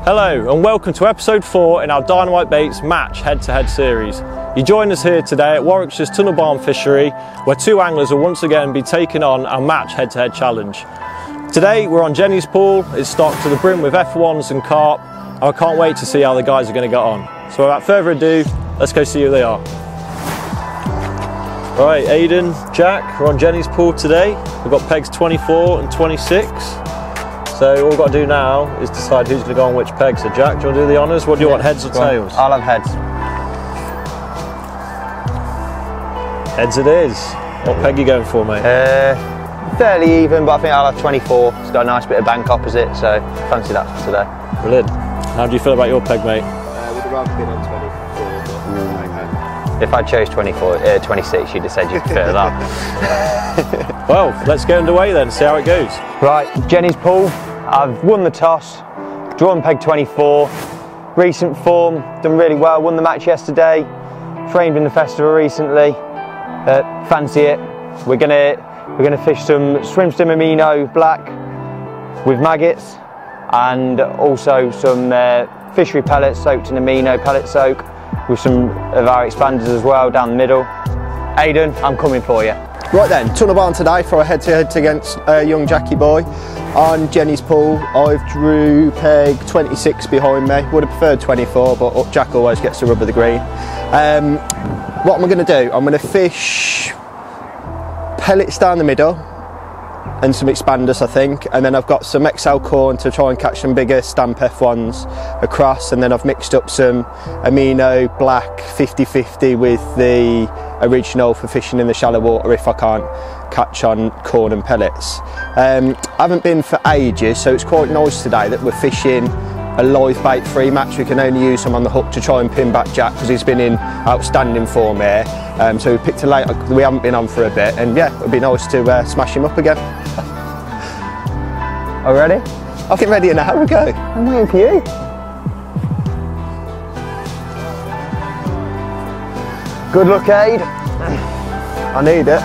Hello and welcome to episode 4 in our Dynamite Baits match head-to-head series. You join us here today at Warwickshire's Tunnel Barn Fishery, where two anglers will once again be taking on our match head-to-head challenge. Today we're on Jenny's pool. It's stocked to the brim with F1s and carp, and I can't wait to see how the guys are going to get on. So without further ado, let's go see who they are. Right, Aidan, Jack, we're on Jenny's pool today. We've got pegs 24 and 26. So all we've got to do now is decide who's going to go on which peg. So Jack, do you want to do the honours? What do you want, heads or tails? I'll have heads. Heads it is. What peg are you going for, mate? Fairly even, but I think I'll have 24. It's got a nice bit of bank opposite, so fancy that for today. Brilliant. How do you feel about your peg, mate? Would have rather been on 24, but If I chose 26, you'd have said you'd prefer that. Well, let's get underway then, see how it goes. Right, Jenny's pool. I've won the toss, drawn peg 24. Recent form, done really well. Won the match yesterday. Framed in the festival recently. Fancy it. We're gonna fish some swim stim amino black with maggots, and also some fishery pellets soaked in amino pellet soak with some of our expanders as well down the middle. Aidan, I'm coming for you. Right then, Tunnel Barn today for a head-to-head against young Jackie boy. On Jenny's pool, I've drew peg 26 behind me. Would have preferred 24, but Jack always gets the rub of the green. What am I going to do? I'm going to fish pellets down the middle and some expanders, I think, and then I've got some XL corn to try and catch some bigger stamp F1s across, and then I've mixed up some amino black 50-50 with the original for fishing in the shallow water if I can't catch on corn and pellets. I haven't been for ages, so it's quite nice today that we're fishing a live bait free match. We can only use him on the hook to try and pin back Jack because he's been in outstanding form here. So we picked a late, we haven't been on for a bit, and yeah, it'd be nice to smash him up again. Are you ready? I'll get ready and have a go. I'm waiting for you. Good luck, Aid. I need it.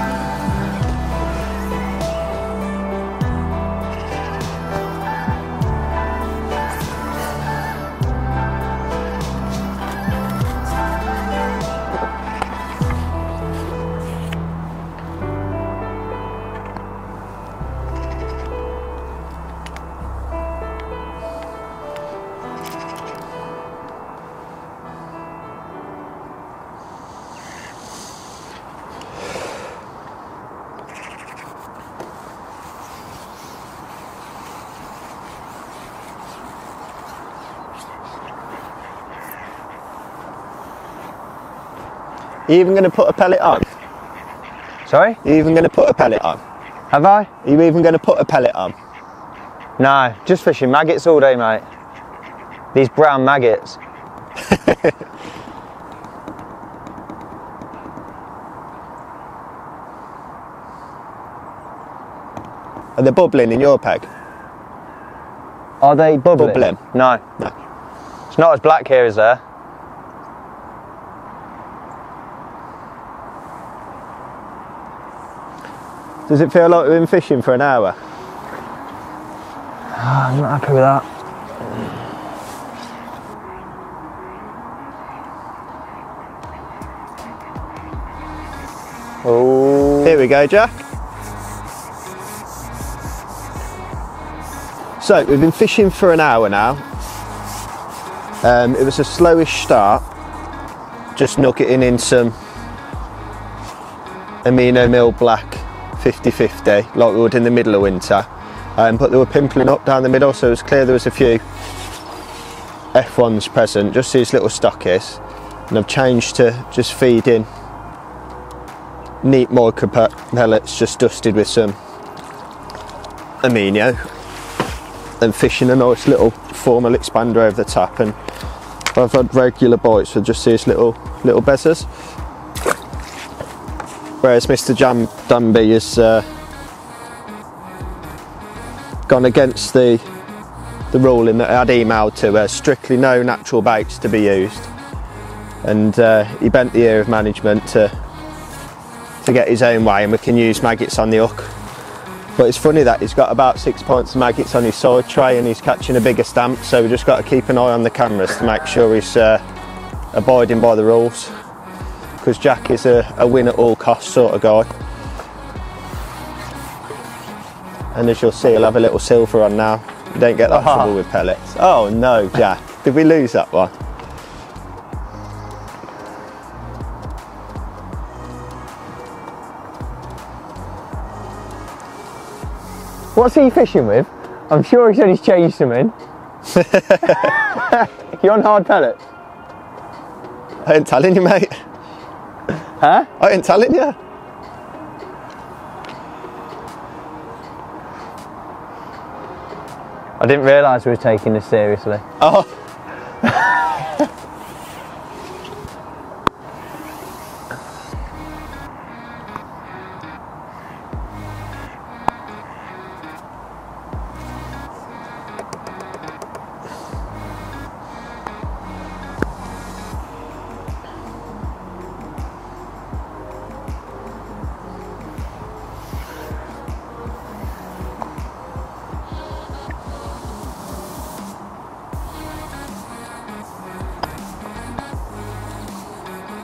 Are you even going to put a pellet on? Sorry? Are you even going to put a pellet on? Have I? Are you even going to put a pellet on? No, just fishing maggots all day, mate. These brown maggots. Are they bubbling in your peg? Are they bubbling? Bubbling? No. No. It's not as black here as there. Does it feel like we've been fishing for an hour? I'm not happy with that. Oh. Here we go, Jack. So we've been fishing for an hour now. It was a slowish start, just nuggeting in some amino mill black 50-50 like we would in the middle of winter, but they were pimpling up down the middle, so it was clear there was a few F1s present, just these little stockies, and I've changed to just feeding neat micro pellets just dusted with some amino and fishing a nice little formal expander over the top, and I've had regular bites with just these little bezzers. Whereas Mr. Danby has gone against the ruling that I had emailed to, strictly no natural baits to be used, and he bent the ear of management to get his own way, and we can use maggots on the hook But it's funny that he's got about 6 points of maggots on his side tray and he's catching a bigger stamp, so we've just got to keep an eye on the cameras to make sure he's abiding by the rules, because Jack is a win at all costs sort of guy. And as you'll see, he'll have a little silver on now. You don't get that trouble with pellets. Oh no, Jack, did we lose that one? What's he fishing with? I'm sure he said he's changed something. You on hard pellets? I ain't telling you, mate. Huh? I ain't telling you. I didn't realise we were taking this seriously. Oh.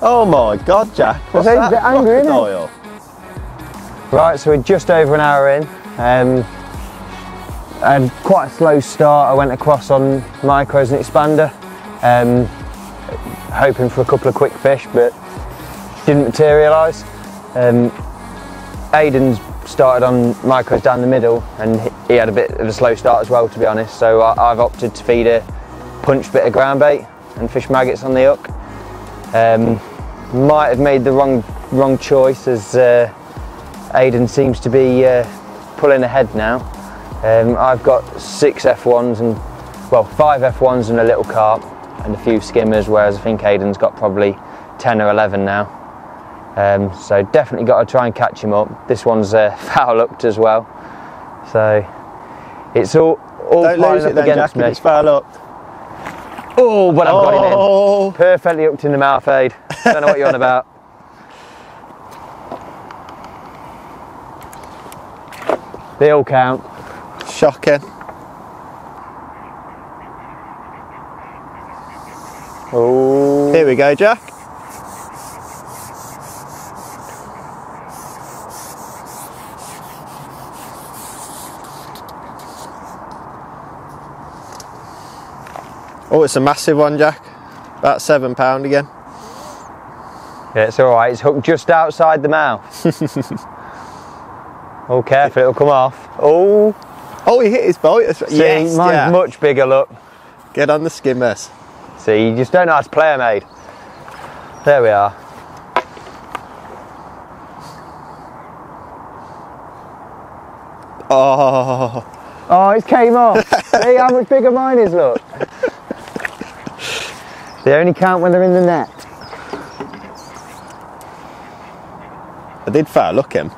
Oh my God, Jack, what's that? A bit angry, isn't it? Right, so we're just over an hour in. I had quite a slow start. I went across on micros and expander, hoping for a couple of quick fish, but didn't materialise. Aidan's started on micros down the middle and he had a bit of a slow start as well, to be honest, so I've opted to feed a punched bit of ground bait and fish maggots on the hook. Might have made the wrong choice, as Aidan seems to be pulling ahead now. I've got 6 F1s and, well, 5 F1s and a little carp and a few skimmers, whereas I think Aidan's got probably 10 or 11 now. So definitely got to try and catch him up. This one's foul hooked as well, so it's all Don't lose it then, against Jack, me. if it's foul hooked. Oh, but I've got him in. Perfectly hooked in the mouth, Aid. Don't know what you're on about. They all count. Shocking. Oh. Here we go, Jack. Oh, it's a massive one, Jack. About £7 again. Yeah, it's all right. It's hooked just outside the mouth. Oh, careful, it'll come off. Oh. Oh, he hit his bite. See, yes, mine's Jack. much bigger, look. Get on the skimmers. See, you just don't know how to play them, Aid. There we are. Oh. Oh, it came off. See how much bigger mine is, look. They only count when they're in the net. I did foul look him.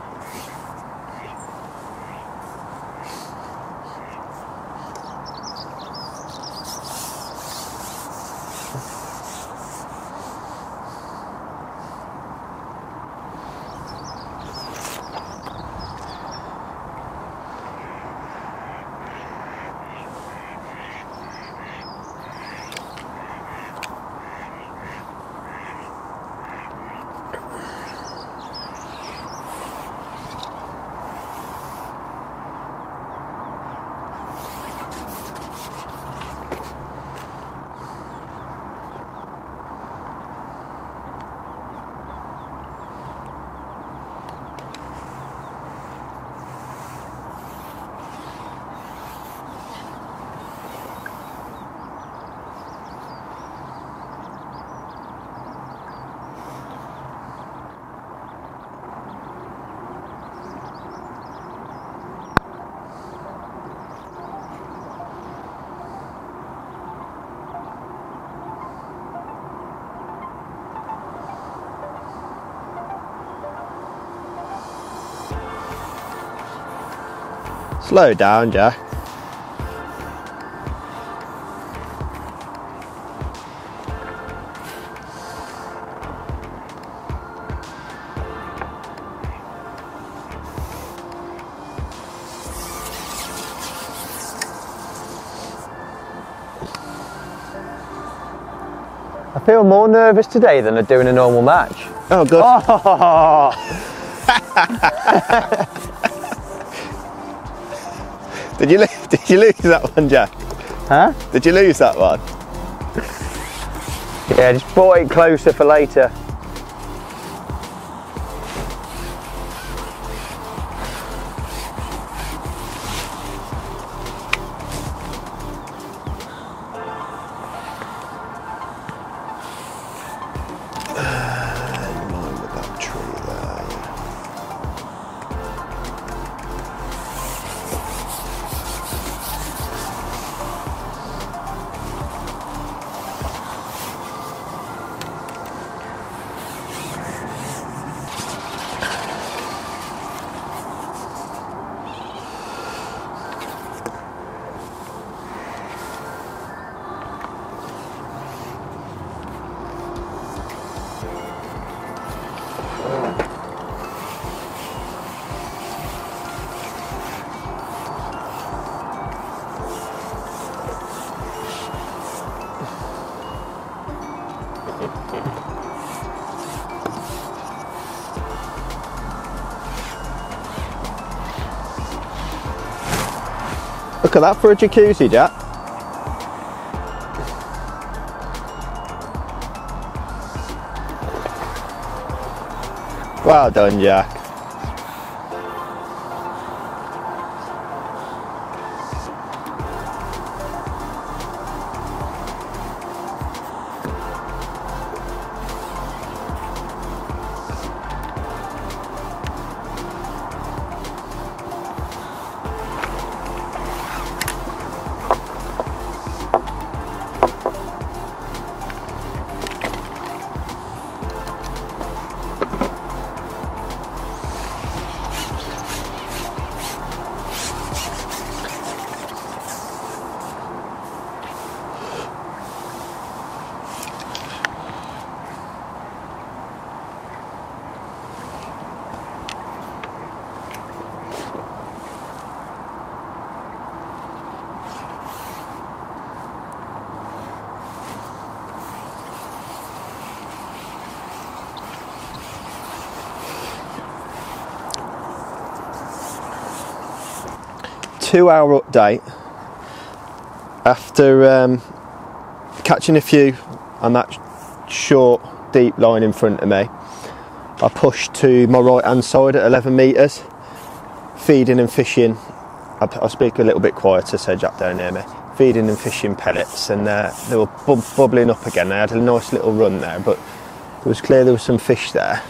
Slow down, Jack. I feel more nervous today than I do in a normal match. Oh, good. Oh. Did you lose that one, Jack? Huh? Did you lose that one? Yeah, just brought it closer for later. Look at that for a jacuzzi, Jack. Well done, Jack. Two-hour update after catching a few on that short deep line in front of me. I pushed to my right hand side at 11 metres, feeding and fishing. I'll speak a little bit quieter so Jack don't hear me. Feeding and fishing pellets, and they were bubbling up again. They had a nice little run there, but it was clear there was some fish there,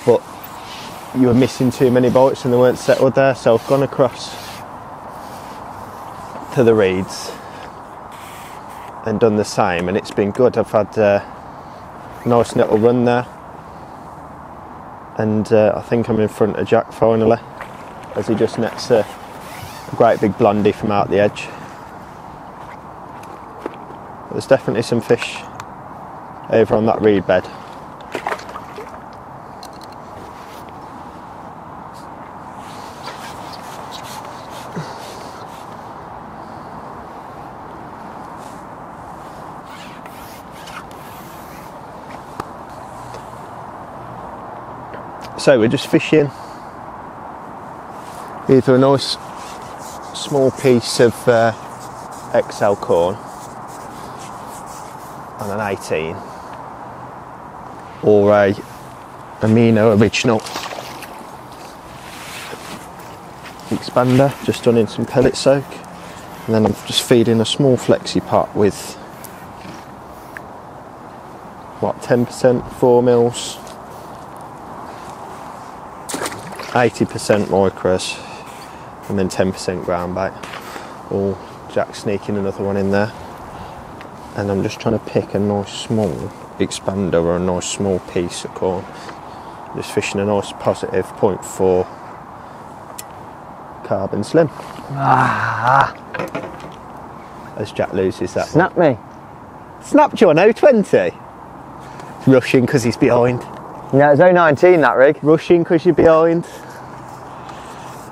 but you were missing too many bites and they weren't settled there, so I've gone across to the reeds and done the same, and it's been good. I've had a nice little run there, and I think I'm in front of Jack finally as he just nets a great big blondie from out the edge. There's definitely some fish over on that reed bed. So we're just fishing either a nice small piece of XL corn on an 18 or a Amino original expander just done in some pellet soak, and then I'm just feeding a small flexi pot with what, 10% 4 mils, 80% micros, and then 10% ground bait. Oh, Jack's sneaking another one in there, and I'm just trying to pick a nice small expander or a nice small piece of corn. Just fishing a nice positive 0.4 carbon slim. As Jack loses that Snap one. me. Snapped you on 020. Rushing because he's behind. Yeah, it's 019 that rig. Rushing because you're behind.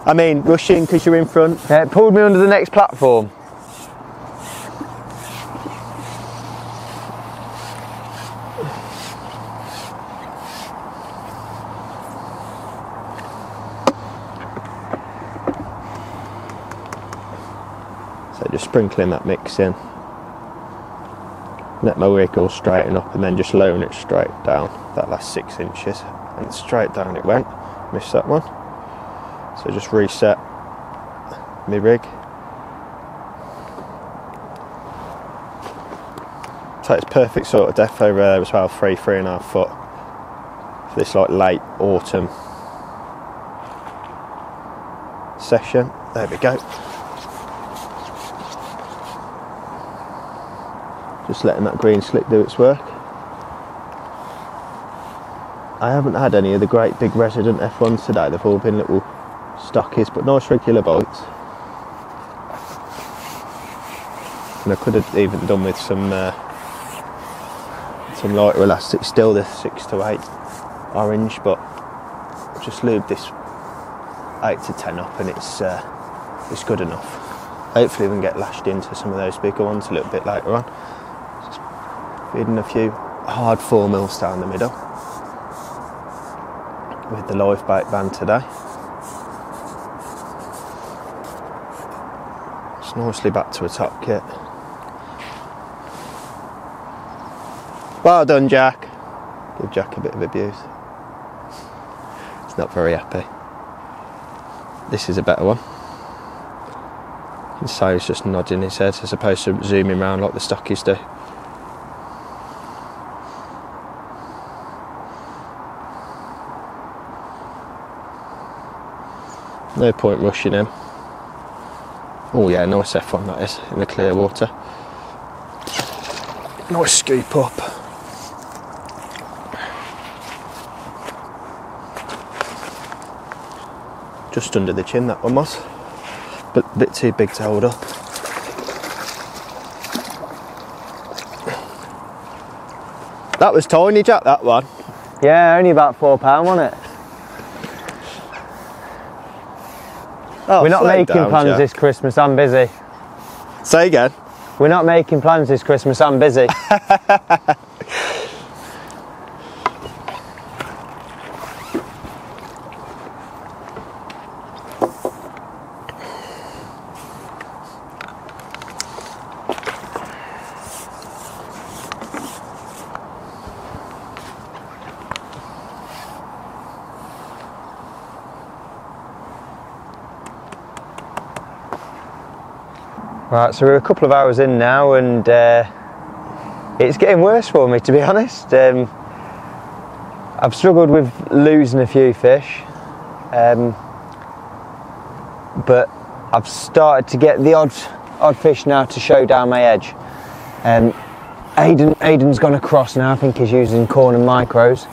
I mean, rushing because you're in front. Yeah, it pulled me under the next platform. So just sprinkling that mix in. Let my rig all straighten up and then just lowering it straight down that last 6 inches, and straight down it went. Missed that one. So just reset my rig. So it's perfect sort of depth over there as well, 3.5 foot for this like late autumn session. There we go. Just letting that green slick do its work. I haven't had any of the great big resident F1s today. They've all been little stockies, but nice regular bites. And I could have even done with some lighter elastic still, the 6 to 8 orange, but just lube this 8 to 10 up and it's good enough. Hopefully we can get lashed into some of those bigger ones a little bit later on. Just feeding a few hard 4mm down the middle with the live bait band today. It's nicely back to a top kit. Well done, Jack. Give Jack a bit of abuse. He's not very happy. This is a better one. You can say he's just nodding his head as opposed to zooming around like the stockies do. No point rushing him. Oh yeah, nice F1 that is, in the clear water. Nice scoop up. Just under the chin that one was, but a bit too big to hold up. That was tiny, Jack, that one. Yeah, only about £4, wasn't it? Oh, we're not making plans Jack. this Christmas, I'm busy. Say again. We're not making plans this Christmas, I'm busy. Right, so we're a couple of hours in now and it's getting worse for me, to be honest. I've struggled with losing a few fish, but I've started to get the odd fish now to show down my edge. Aidan's gone across now. I think he's using corn and micros.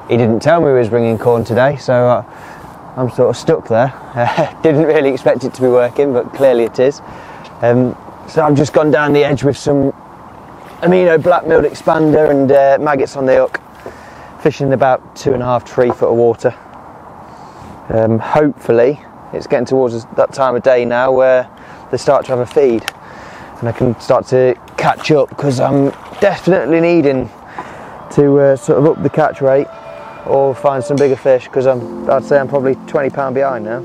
He didn't tell me he was bringing corn today, so I'm sort of stuck there. Didn't really expect it to be working, but clearly it is. So I've just gone down the edge with some amino black milled expander and maggots on the hook, fishing about 2.5 to 3 foot of water. Hopefully it's getting towards that time of day now where they start to have a feed and I can start to catch up, because I'm definitely needing to sort of up the catch rate or find some bigger fish, because I'd say I'm probably £20 behind now.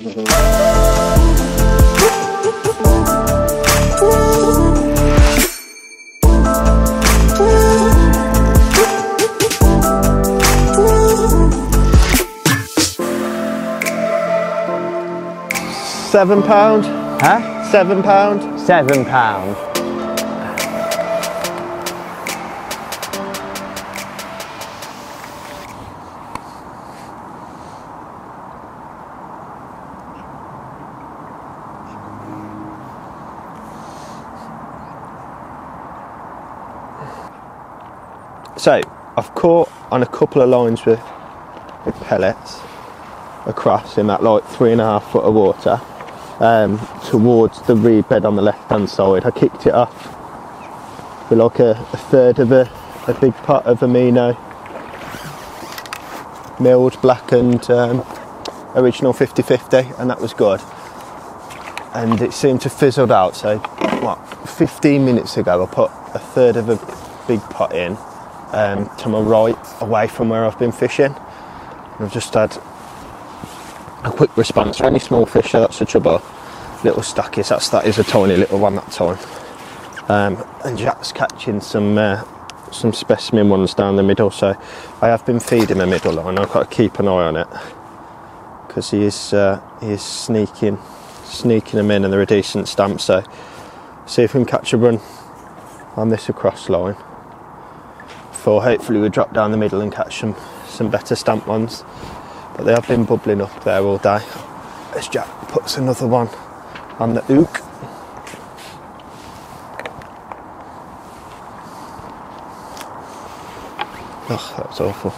£7? Huh? £7? £7. So I've caught on a couple of lines with pellets across in that like 3.5 foot of water towards the reed bed on the left hand side. I kicked it off with like a third of a big pot of amino, milled, blackened, original 50-50, and that was good. And it seemed to fizzled out, so what, 15 minutes ago I put a third of a big pot in to my right, away from where I've been fishing. And I've just had a quick response for any small fish, so that's the trouble. Little stockies, that is a tiny little one that time. And Jack's catching some specimen ones down the middle, so I have been feeding the middle line. I've got to keep an eye on it because he is sneaking them in, and they're a decent stamp. So see if we can catch a run on this across line before hopefully we drop down the middle and catch some better stamp ones. But they have been bubbling up there all day. As Jack puts another one on the hook. Oh, that was awful.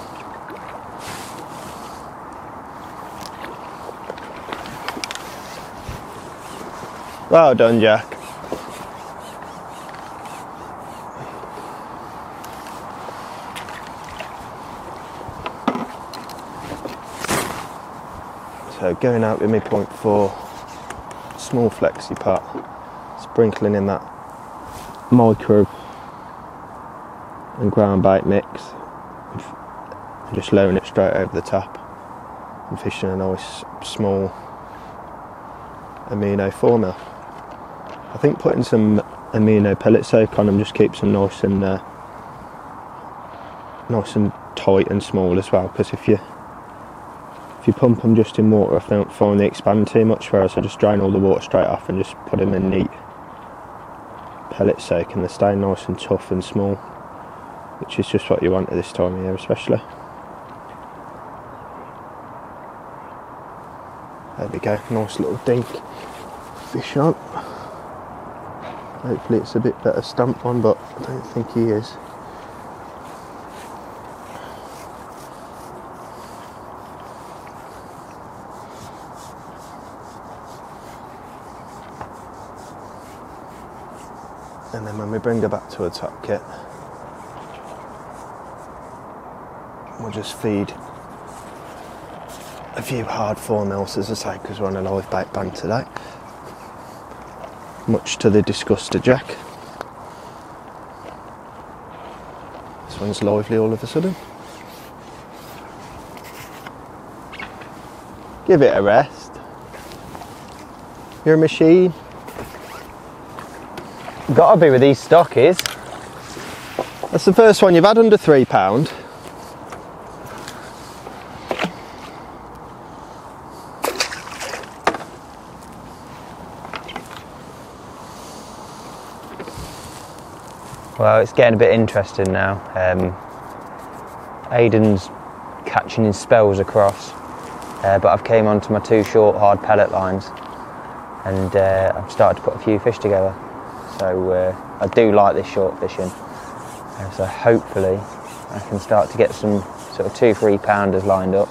Well done, Jack. So going out with my 0.4 small flexi pot, sprinkling in that micro and ground bait mix, and just lowering it straight over the top and fishing a nice small amino formula. I think putting some amino pellet soak on them just keeps them nice and tight and small as well, because if you pump them just in water, I don't find they expand too much, whereas I just drain all the water straight off and just put them in neat pellet soak, and they stay nice and tough and small, which is just what you want at this time of year especially. There we go, nice little dink fish on. Hopefully it's a bit better stamp one, but I don't think he is. And then when we bring her back to a top kit, we'll just feed a few hard 4mm, as I say, because we're on a live bait ban today. Much to the disgust of Jack. This one's lively all of a sudden. Give it a rest. You're a machine. Gotta be with these stockies. That's the first one you've had under £3. Well, it's getting a bit interesting now. Aidan's catching in spells across, but I've came onto my 2 short hard pellet lines, and I've started to put a few fish together. So I do like this short fishing, so hopefully I can start to get some sort of 2-3 pounders lined up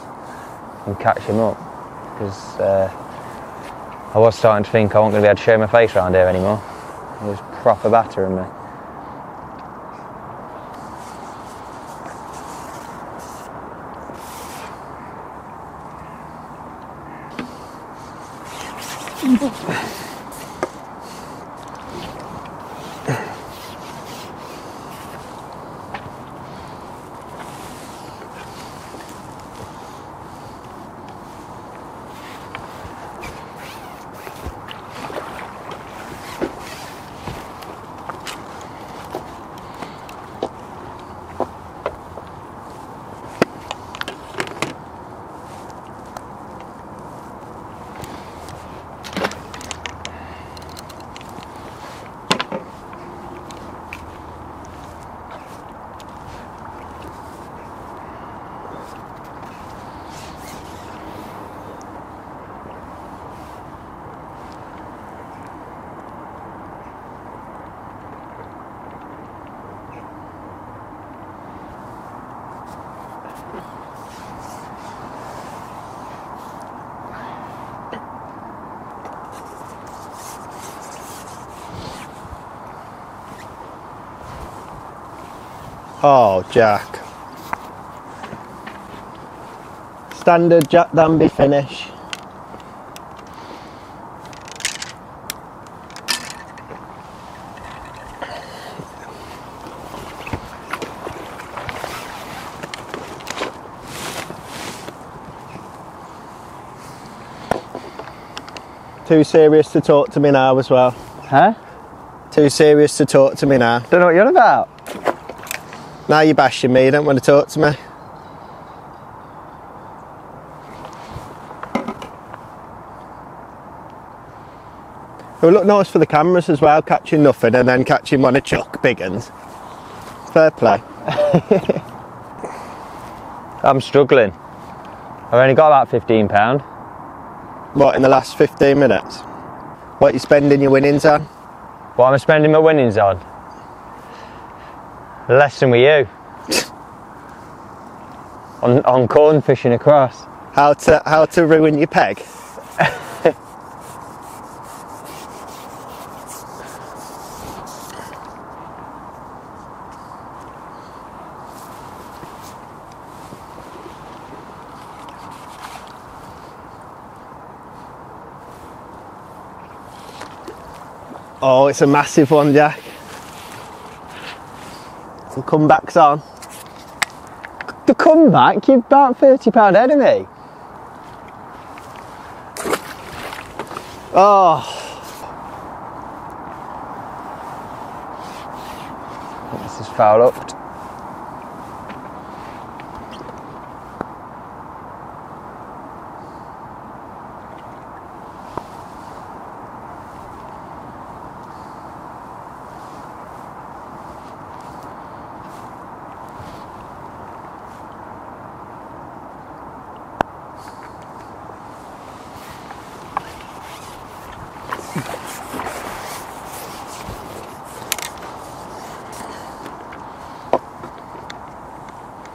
and catch him up, because I was starting to think I wasn't going to be able to show my face around here anymore. He was proper battering me. Oh, Jack. Standard Jack Danby finish. Too serious to talk to me now as well. Huh? Too serious to talk to me now. Don't know what you're on about. Now you're bashing me, you don't want to talk to me. It would look nice for the cameras as well, catching nothing and then catching one of chuck big uns. Fair play. I'm struggling. I've only got about £15. What, in the last 15 minutes? What are you spending your winnings on? What am I spending my winnings on? Less than with you. on corn fishing across. How to ruin your peg? Oh, it's a massive one, Jack. The comeback's on. The comeback? You're about £30 ahead of me. Oh. This is foul upped.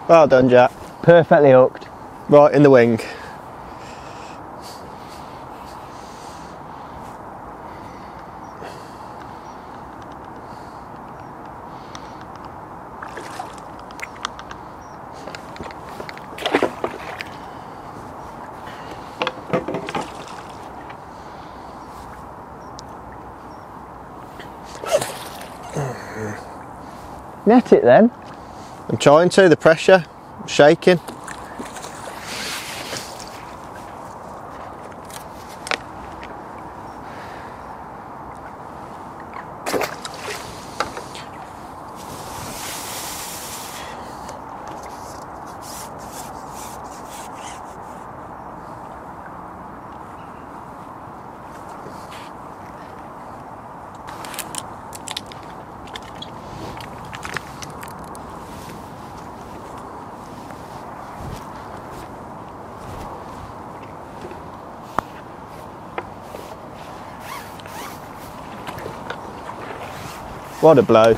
Well done, Jack. Perfectly hooked. Right in the wing. Net it then. I'm trying to, the pressure, I'm shaking. What a bloke.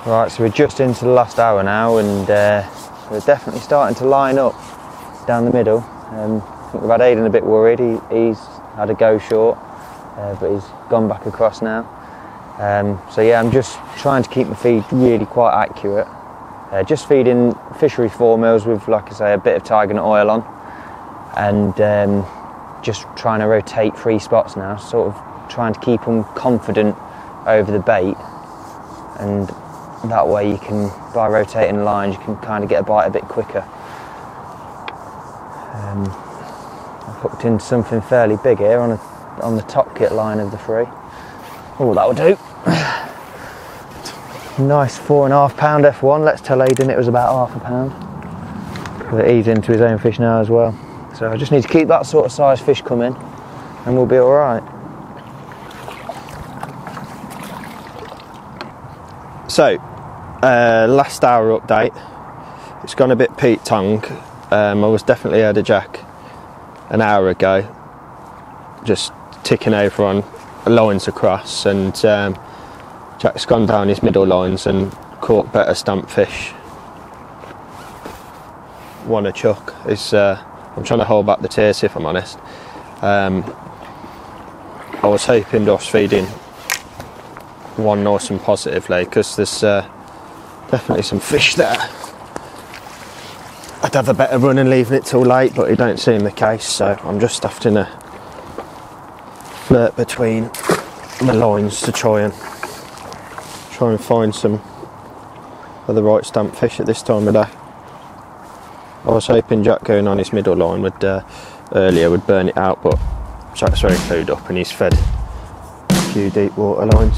Right, so we're just into the last hour now, and we're definitely starting to line up down the middle. I think we've had Aidan a bit worried. He's had a go short, but he's gone back across now. So yeah, I'm just trying to keep my feed really quite accurate. Just feeding fishery 4 mils with, like I say, a bit of tiger nut oil on, and just trying to rotate 3 spots now, sort of trying to keep them confident over the bait, and that way you can, by rotating lines, you can kind of get a bite a bit quicker. I've hooked into something fairly big here on the top kit line of the 3. Oh, that'll do. Nice 4.5 pound F1. Let's tell Aidan it was about half a pound. But he's into his own fish now as well. So I just need to keep that sort of size fish coming and we'll be all right. So, last hour update. It's gone a bit peat tongue. I was definitely had a jack an hour ago, just ticking over on lines across, and Jack's gone down his middle lines and caught better stamp fish. Won a chuck. I'm trying to hold back the tears if I'm honest. I was hoping to feeding one nice and positively, because there's definitely some fish there. I'd have a better run and leaving it till late, but it don't seem the case, so I'm just having to flirt between the lines to try and find some of the right stamp fish at this time of day. I was hoping Jack going on his middle line would earlier would burn it out, but Jack's very clued up and he's fed a few deep water lines.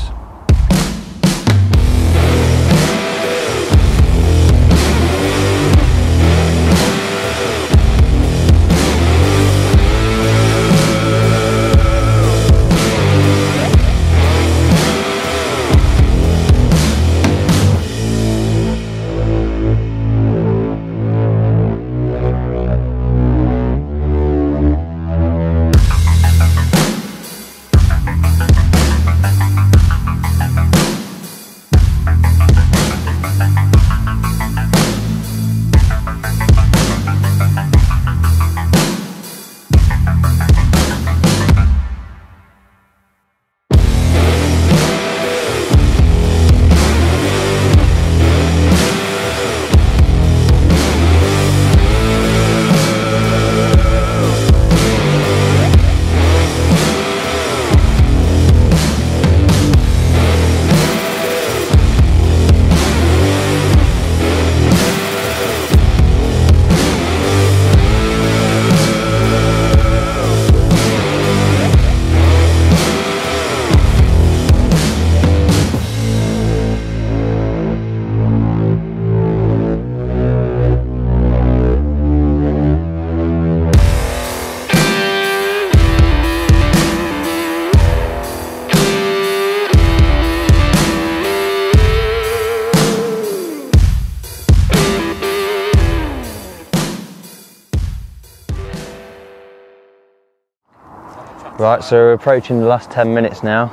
Right, so we're approaching the last 10 minutes now.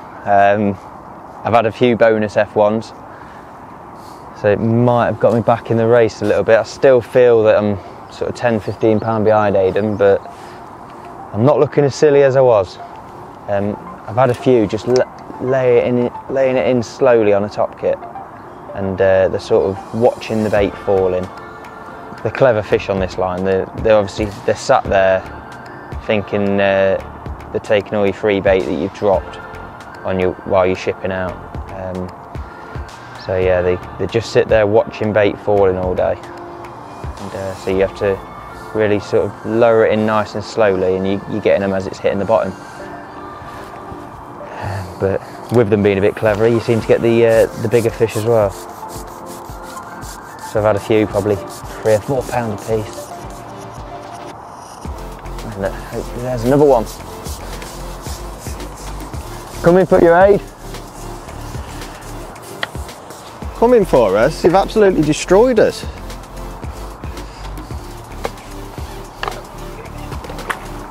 I've had a few bonus F1s, so it might have got me back in the race a little bit. I still feel that I'm sort of 10-15 pound behind Aidan, but I'm not looking as silly as I was. I've had a few just laying it in slowly on a top kit, and they're sort of watching the bait fall in. The clever fish on this line, they're sat there thinking they're taking all your free bait that you've dropped on you while you're shipping out. So yeah, they just sit there watching bait falling all day, and so you have to really sort of lower it in nice and slowly, and you're getting them as it's hitting the bottom. But with them being a bit cleverer, you seem to get the bigger fish as well. So I've had a few, probably 3 or 4 pound a piece. And hopefully there's another one. Come in for your aid. Come in for us? You've absolutely destroyed us.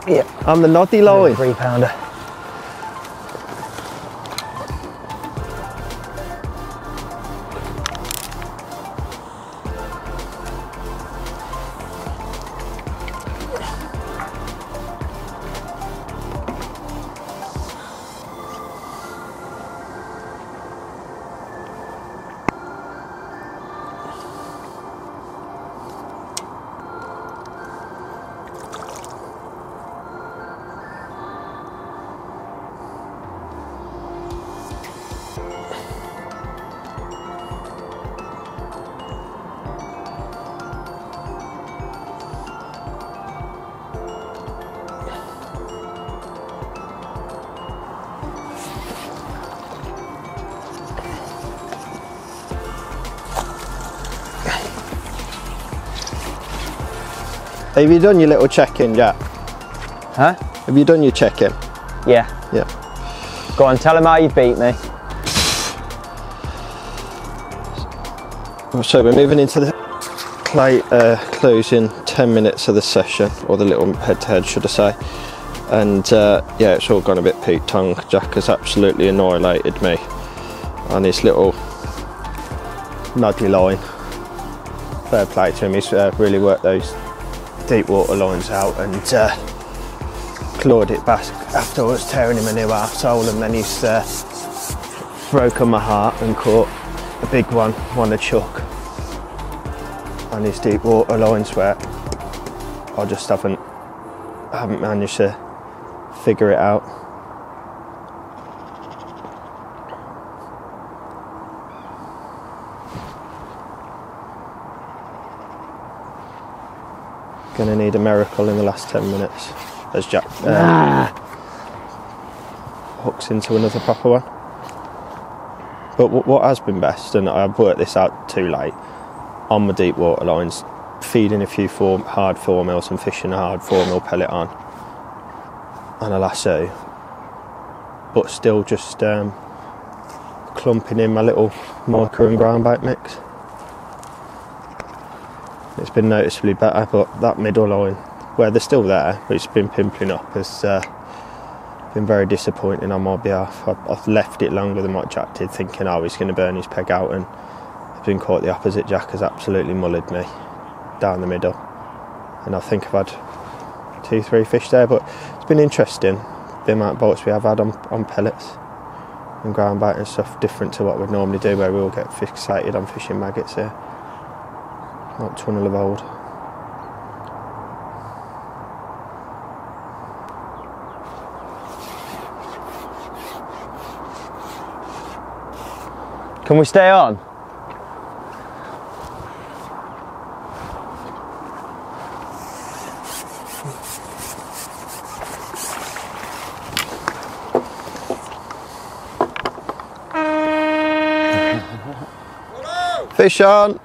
Yeah. I'm the noddy line. 3 pounder. Have you done your little check-in, Jack? Huh? Have you done your check-in? Yeah. Yeah. Go on, tell him how you beat me. So we're moving into the closing 10 minutes of the session, or the little head-to-head, should I say. And yeah, it's all gone a bit peak-tongue. Jack has absolutely annihilated me on his little nudgy line. Fair play to him, he's really worked those deep water lines out and clawed it back afterwards, tearing him a new arsehole, and then he's broken my heart and caught a big one a chuck on his deep water lines where I just haven't managed to figure it out. Gonna need a miracle in the last 10 minutes as Jack hooks into another proper one. But what has been best, and I've worked this out too late, on my deep water lines, feeding a few hard 4mm and fishing a hard 4mm pellet on a lasso, but still just clumping in my little mica and ground bait mix. It's been noticeably better, but that middle line, where they're still there, but it's been pimpling up, has been very disappointing on my behalf. I've left it longer than what Jack did, thinking I was going to burn his peg out, and it's been quite the opposite. Jack has absolutely mullered me down the middle, and I think I've had 2-3 fish there, but it's been interesting, the amount of bites we have had on pellets and ground bait and stuff, different to what we'd normally do, where we all get fixated on fishing maggots here. Like Tunnel of old. Can we stay on? Fish on!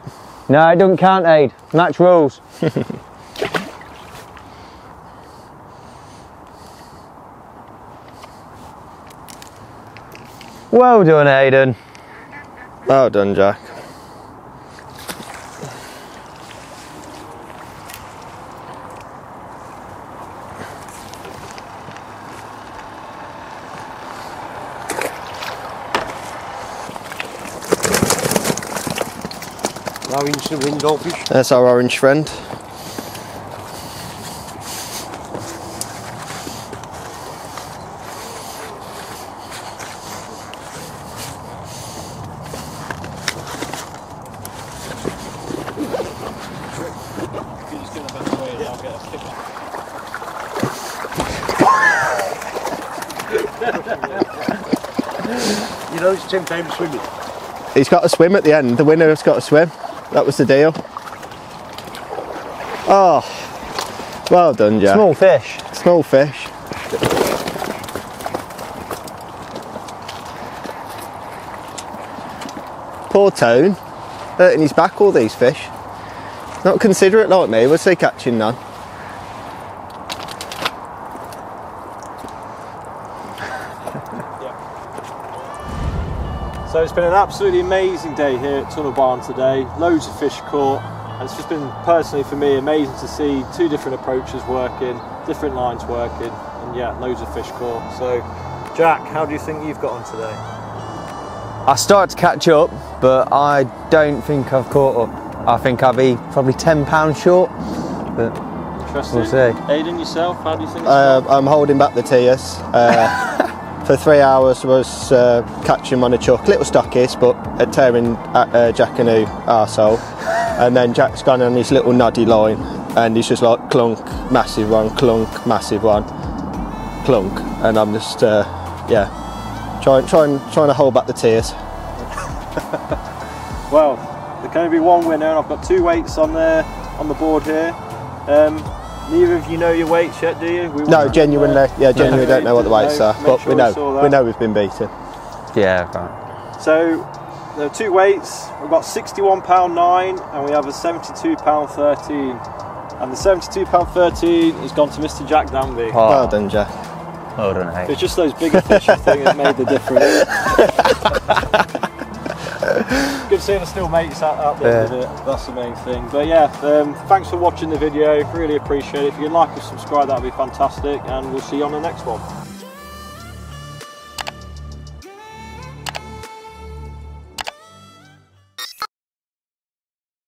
No, it doesn't count, Aid. Match rules. Well done, Aidan. Well done, Jack. Orange the window fish. That's our orange friend. You know it's 10 times swimming. He's got to swim at the end. The winner's got to swim. That was the deal. Oh, well done, Jack. Small fish. Small fish. Poor Tone, hurting his back, all these fish. Not considerate like me, was he catching none? So it's been an absolutely amazing day here at Tunnel Barn today. Loads of fish caught, and it's just been, personally for me, amazing to see 2 different approaches working, different lines working, and yeah, loads of fish caught. So Jack, how do you think you've got on today? I started to catch up, but I don't think I've caught up. I think I'll be probably £10 short, but Interesting. we'll see. Aidan, yourself, how do you think it's gone? I'm holding back the tears. For 3 hours was catching on a chuck, little stockies, but tearing Jack a new arsehole. And then Jack's gone on his little noddy line, and he's just like clunk, massive one, clunk, massive one, clunk. And I'm just, yeah, trying to hold back the tears. Well, there can only be one winner, and I've got 2 weights on the board here. Neither of you know your weights yet, do you? No, genuinely, genuinely don't know what the weights are, but we know we've been beaten. Yeah, right. So there are 2 weights. We've got £61.9 and we have a £72.13. And the £72.13 has gone to Mr. Jack Danby. Oh. Well done, Jack. Well done, hey. It's just those bigger fish, I think, that made the difference. Good seeing us still mates at the end of it, that's the main thing. But yeah, thanks for watching the video, really appreciate it. If you can like and subscribe, that would be fantastic, and we'll see you on the next one.